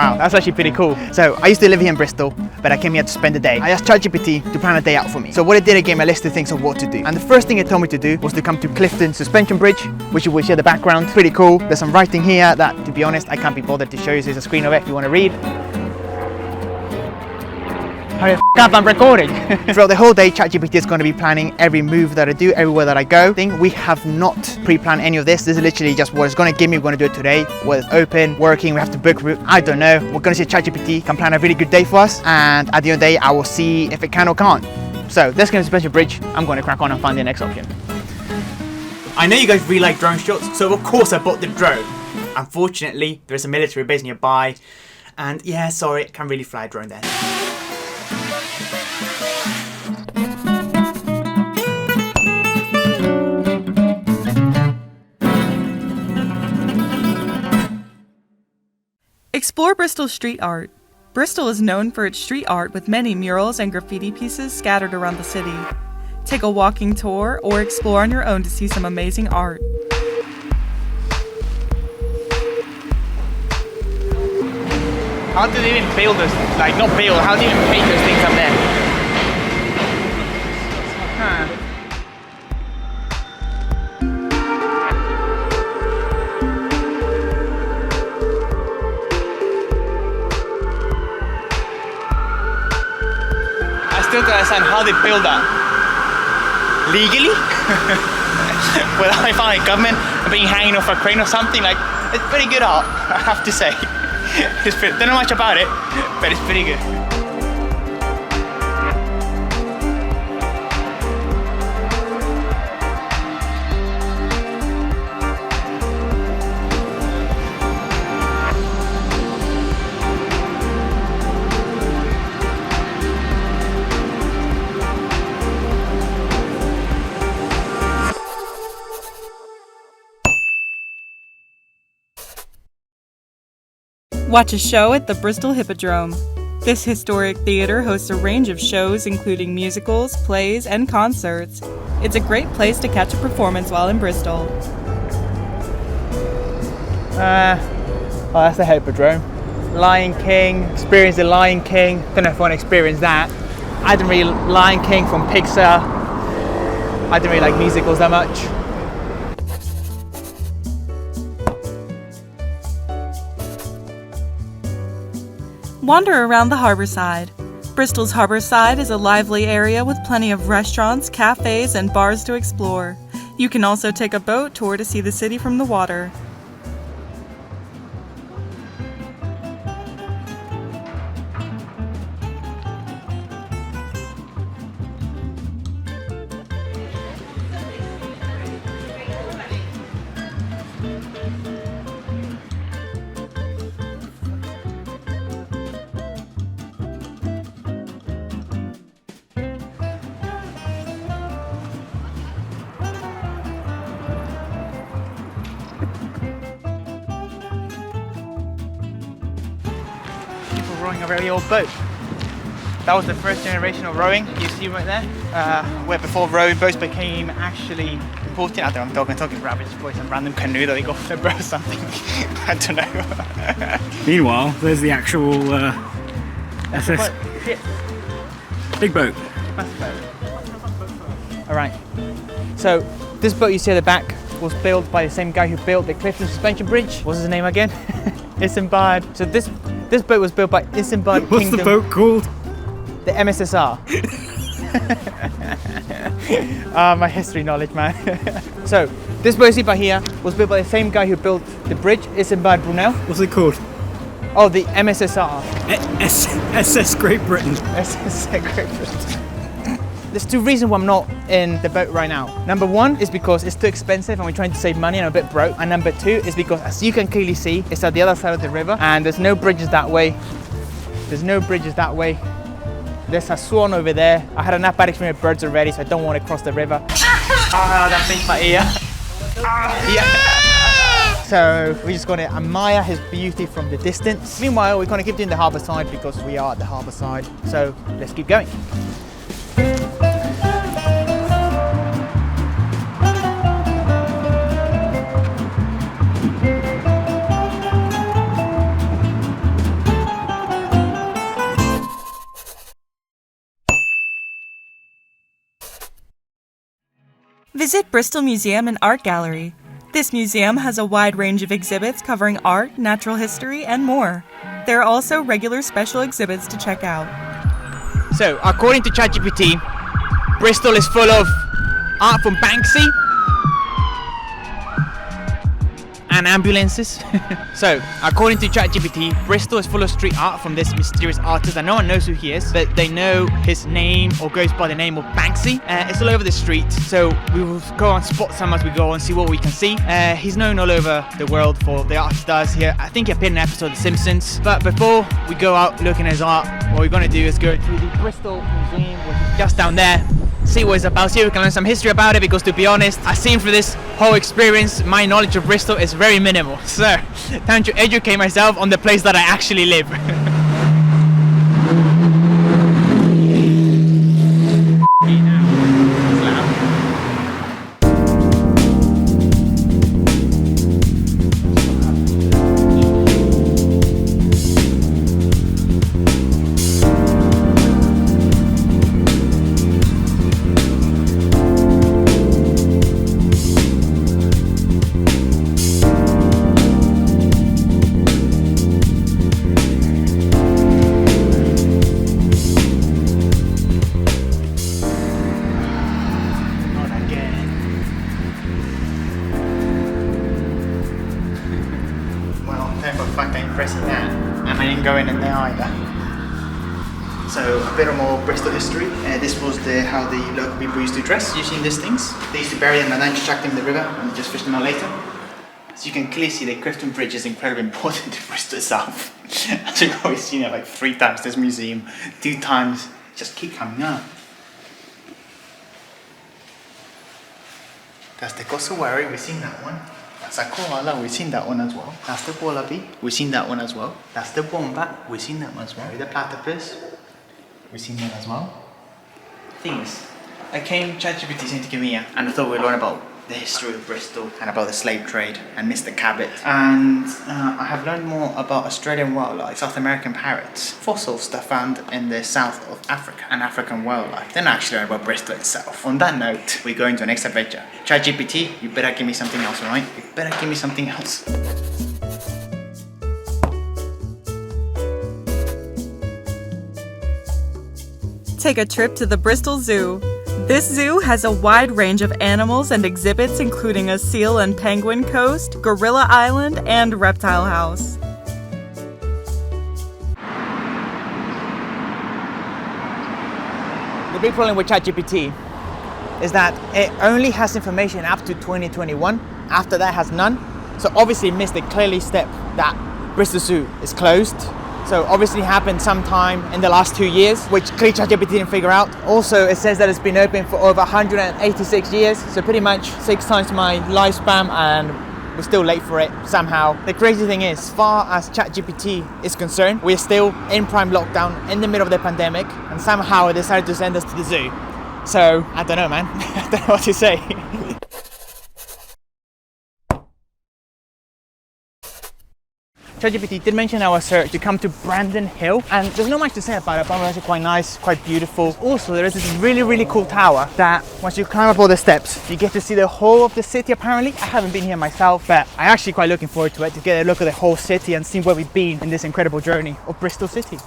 Wow, that's actually pretty cool. So I used to live here in Bristol, but I came here to spend the day. I asked ChatGPT to plan a day out for me. So what it did, it gave me a list of things of what to do. And the first thing it told me to do was to come to Clifton Suspension Bridge, which you will see at the background. Pretty cool. There's some writing here that, to be honest, I can't be bothered to show you. So there's a screen of it if you want to read. Hurry the f up, I'm recording! Throughout the whole day, ChatGPT is going to be planning every move that I do, everywhere that I go. We have not pre-planned any of this. This is literally just what it's going to give me. We're going to do it today. Whether it's open, working, we have to book route, I don't know. We're going to see if ChatGPT can plan a really good day for us. And at the end of the day, I will see if it can or can't. So let's go to Suspension Bridge. I'm going to crack on and find the next option. I know you guys really like drone shots, so of course I bought the drone. Unfortunately, there is a military base nearby. And yeah, sorry, I can't really fly a drone there. Explore Bristol's street art. Bristol is known for its street art with many murals and graffiti pieces scattered around the city. Take a walking tour or explore on your own to see some amazing art. How do they even build those? Like, not build, how do you even paint those things up there? Huh. I still don't understand how they build that. Legally? Without if I'm government and being hanging off a crane or something, like, it's pretty good art, I have to say. Don't know much about it, but it's pretty good. Watch a show at the Bristol Hippodrome. This historic theater hosts a range of shows including musicals, plays, and concerts. It's a great place to catch a performance while in Bristol. Oh, that's the Hippodrome. Lion King, experience the Lion King. Don't know if I want to experience that. I didn't really Lion King from Pixar. I didn't really like musicals that much. Wander around the Harbourside. Bristol's Harbourside is a lively area with plenty of restaurants, cafes, and bars to explore. You can also take a boat tour to see the city from the water. Rowing a very old boat. That was the first generation of rowing, you see right there, where before rowing boats became actually important. I don't know, I'm talking rubbish, probably some random canoe that they got from or something. I don't know. Meanwhile, there's the actual SS. Big boat. Massive boat. Alright, so this boat you see at the back was built by the same guy who built the Clifton Suspension Bridge. What's his name again? Isambard. So this boat was built by Isambard Kingdom. What's the boat called? The MSSR. My history knowledge, man. So this boat you see by here was built by the same guy who built the bridge, Isambard Brunel. What's it called? Oh, the MSSR. SS Great Britain. SS Great Britain. There's two reasons why I'm not in the boat right now. Number one is because it's too expensive and we're trying to save money and I'm a bit broke. And number two is because, as you can clearly see, it's at the other side of the river and there's no bridges that way. There's no bridges that way. There's a swan over there. I had enough bad experience with birds already, so I don't want to cross the river. That bit my ear. Yeah. So we're just going to admire his beauty from the distance. Meanwhile, we're going to keep doing the harbour side because we are at the harbour side. So let's keep going. Visit Bristol Museum and Art Gallery. This museum has a wide range of exhibits covering art, natural history, and more. There are also regular special exhibits to check out. So, according to ChatGPT, Bristol is full of art from Banksy and ambulances. So, according to ChatGPT, Bristol is full of street art from this mysterious artist and no one knows who he is, but they know his name or goes by the name of Banksy. It's all over the street, so we will go and spot some as we go and see what we can see. He's known all over the world for the art he does here. I think he appeared in an episode of The Simpsons. But before we go out looking at his art, what we're going to do is go to the Bristol Museum, which is just down there. See what it's about, see if we can learn some history about it, because to be honest, I've seen through this whole experience, my knowledge of Bristol is very minimal. So, time to educate myself on the place that I actually live. Impressing that, and I didn't go in there either. So a bit more Bristol history. This was how the local people used to dress using these things. They used to bury them and then just chuck them in the river and just fish them out later. As you can clearly see, the Clifton Bridge is incredibly important to Bristol itself. As you've always seen it like 3 times, this museum, 2 times, just keep coming up. That's the cassowary, we've seen that one. That's a koala, we've seen that one as well. That's the wallaby, we've seen that one as well. That's the wombat, we've seen that one as well. The platypus, we've seen that as well. Thing is, ChatGPT sent to give me and I thought we'd learn about the history of Bristol and about the slave trade and Mr. Cabot. And I have learned more about Australian wildlife, South American parrots, fossils that are found in the south of Africa, and African wildlife. Then I actually learned about Bristol itself. On that note, we go into our next adventure. ChatGPT, you better give me something else, alright? You better give me something else. Take a trip to the Bristol Zoo. This zoo has a wide range of animals and exhibits, including a seal and penguin coast, gorilla island, and reptile house. The big problem with ChatGPT is that it only has information up to 2021. After that, it has none. So obviously it missed a clearly step that Bristol Zoo is closed. So obviously happened sometime in the last 2 years, which clearly ChatGPT didn't figure out. Also, it says that it's been open for over 186 years, so pretty much 6 times my lifespan, and we're still late for it somehow. The crazy thing is, as far as ChatGPT is concerned, we're still in prime lockdown in the middle of the pandemic, and somehow it decided to send us to the zoo. So, I don't know, man. I don't know what to say. ChatGPT did mention our search to come to Brandon Hill, and there's not much to say about it, but it's actually quite nice, quite beautiful. Also, there is this really cool tower that once you climb up all the steps, you get to see the whole of the city apparently. I haven't been here myself, but I'm actually quite looking forward to it, to get a look at the whole city and see where we've been in this incredible journey of Bristol City.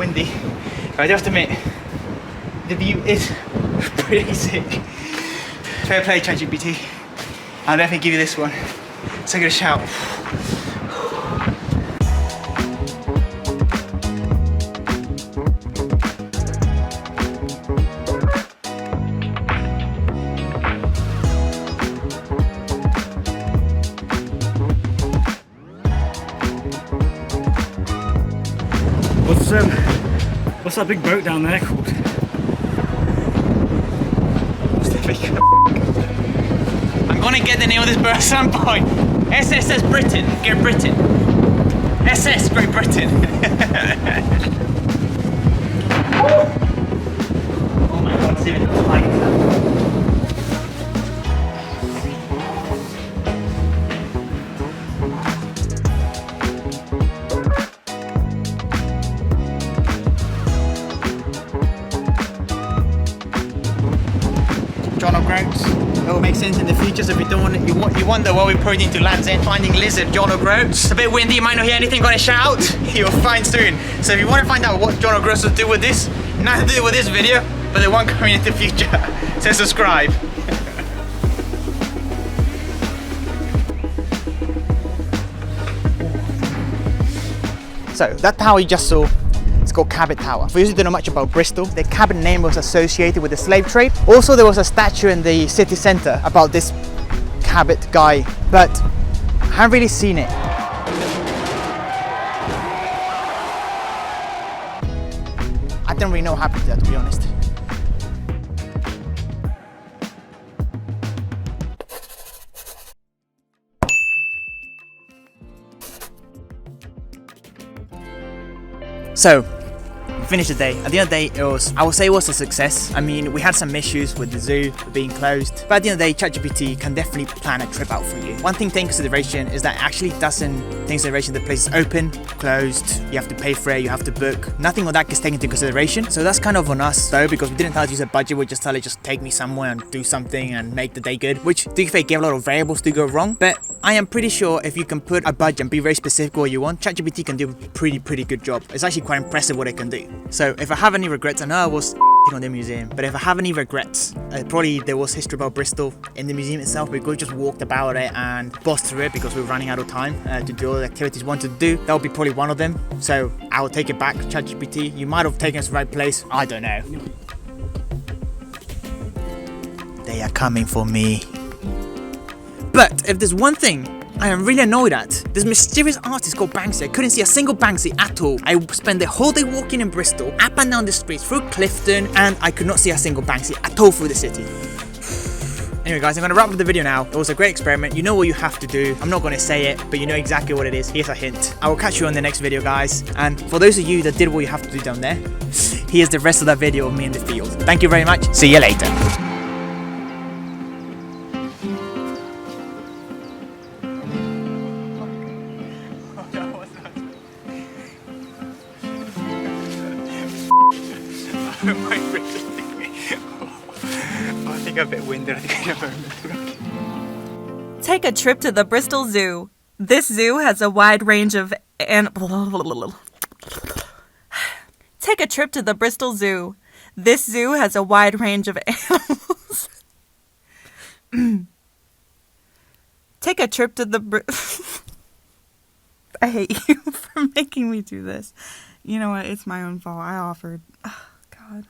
windy. But I just admit, the view is pretty sick. Fair play, ChatGPT. I'll definitely give you this one. Let's give it a shout. What's that big boat down there called? I'm gonna get the name of this boat at some point. SSS Britain, Great Britain. SS Great Britain. Oh my god, it's even tighter. It will make sense in the future, so if you don't want you wonder what we're putting into Land's End, finding lizard, John O'Groats. It's a bit windy, you might not hear anything gonna shout. You'll find soon. So if you want to find out what John O'Groats will do with this, nothing to do with this video, but the one coming in the future, so subscribe. So that tower you just saw, it's called Cabot Tower. For those who don't know much about Bristol, the Cabot name was associated with the slave trade. Also, there was a statue in the city centre about this Cabot guy, but I haven't really seen it. I don't really know what happened to that, to be honest. So, finished the day. At the end of the day, I would say it was a success. I mean, we had some issues with the zoo being closed, but at the end of the day, ChatGPT can definitely plan a trip out for you. One thing to take into consideration is that it actually doesn't take into consideration the place is open, closed, you have to pay for it, you have to book. Nothing of that gets taken into consideration. So that's kind of on us though, because we didn't tell it to use a budget, we just tell it just take me somewhere and do something and make the day good, which to be fair gave a lot of variables to go wrong. But I am pretty sure if you can put a budget and be very specific what you want, ChatGPT can do a pretty good job. It's actually quite impressive what it can do. So if I have any regrets, I know I was on the museum, but if I have any regrets, probably there was history about Bristol in the museum itself. We could just walked about it and buzzed through it because we were running out of time to do all the activities we wanted to do. That would be probably one of them. So I will take it back, ChatGPT. You might have taken us to the right place. I don't know. They are coming for me. But if there's one thing I am really annoyed at, this mysterious artist called Banksy. I couldn't see a single Banksy at all. I spent the whole day walking in Bristol, up and down the streets, through Clifton, and I could not see a single Banksy at all through the city. Anyway guys, I'm going to wrap up the video now. It was a great experiment. You know what you have to do. I'm not going to say it, but you know exactly what it is. Here's a hint. I will catch you on the next video, guys. And for those of you that did what you have to do down there, here's the rest of that video of me in the field. Thank you very much. See you later. I think I'm a bit winded. Take a trip to the Bristol Zoo. This zoo has a wide range of Take a trip to the Bristol Zoo. This zoo has a wide range of animals. Take a trip to the I hate you for making me do this. You know what? It's my own fault. I offered. Oh, God.